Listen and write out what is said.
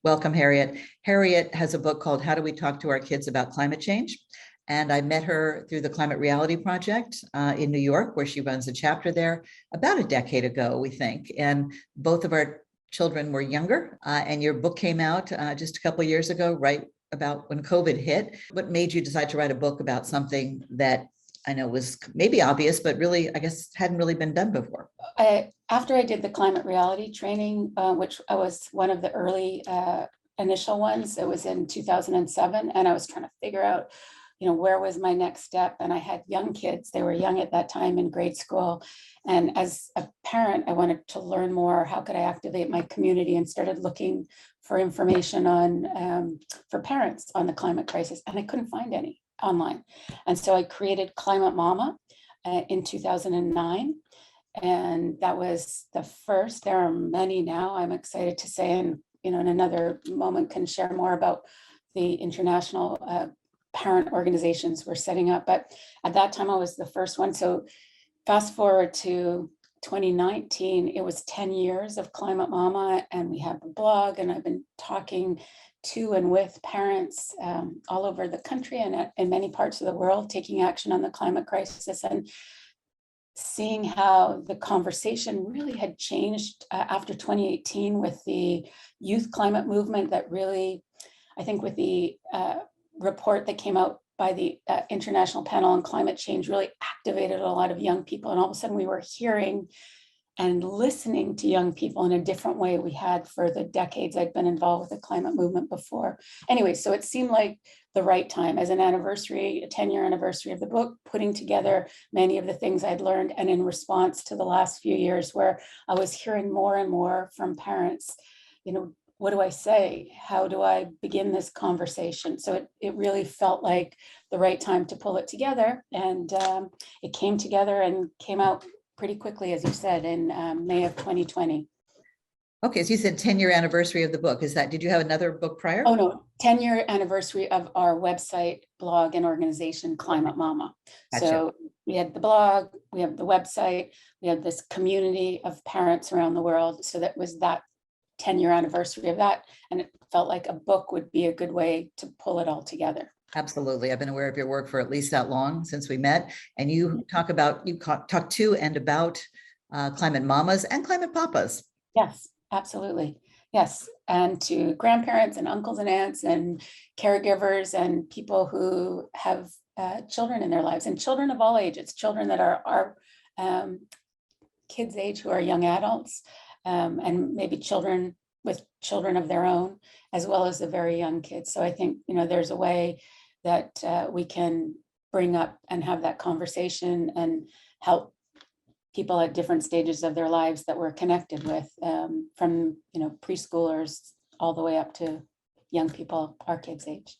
Welcome, Harriet. Harriet has a book called How Do We Talk to Our Kids About Climate Change? And I met her through the Climate Reality Project in New York, where she runs a chapter there about a decade ago, we think. And both of our children were younger, and your book came out just a couple of years ago, right about when COVID hit. What made you decide to write a book about something that I know was maybe obvious, but really, I guess, hadn't really been done before? After I did the climate reality training, which I was one of the early initial ones, it was in 2007, and I was trying to figure out, where was my next step? And I had young kids. They were young at that time in grade school. And as a parent, I wanted to learn more. How could I activate my community? And started looking for information on for parents on the climate crisis, and I couldn't find any online. And so I created ClimateMama in 2009. And that was the first. There are many now, I'm excited to say, and in another moment can share more about the international parent organizations we're setting up. But at that time, I was the first one. So fast forward to 2019, it was 10 years of ClimateMama, and we have a blog, and I've been talking to and with parents all over the country and in many parts of the world taking action on the climate crisis, and seeing how the conversation really had changed after 2018 with the youth climate movement that really, I think with the report that came out by the International Panel on Climate Change really activated a lot of young people. And all of a sudden we were hearing and listening to young people in a different way we had for the decades I'd been involved with the climate movement before. Anyway, so it seemed like the right time as an anniversary, a 10-year anniversary of the book, putting together many of the things I'd learned, and in response to the last few years where I was hearing more and more from parents, what do I say? How do I begin this conversation? So it really felt like the right time to pull it together, and it came together and came out pretty quickly, as you said, in May of 2020. Okay, so you said 10-year anniversary of the book. Did you have another book prior? Oh, no, 10-year anniversary of our website, blog, and organization, ClimateMama. Gotcha. So we had the blog, we have the website, we have this community of parents around the world. So that was that 10-year anniversary of that. And it felt like a book would be a good way to pull it all together. Absolutely. I've been aware of your work for at least that long, since we met. And you talk to and about climate mamas and climate papas. Yes, absolutely. Yes. And to grandparents and uncles and aunts and caregivers and people who have children in their lives, and children of all ages, children that are our kids' age who are young adults, and maybe children with children of their own, as well as the very young kids. So I think, there's a way that we can bring up and have that conversation and help people at different stages of their lives that we're connected with, from preschoolers all the way up to young people our kids' age.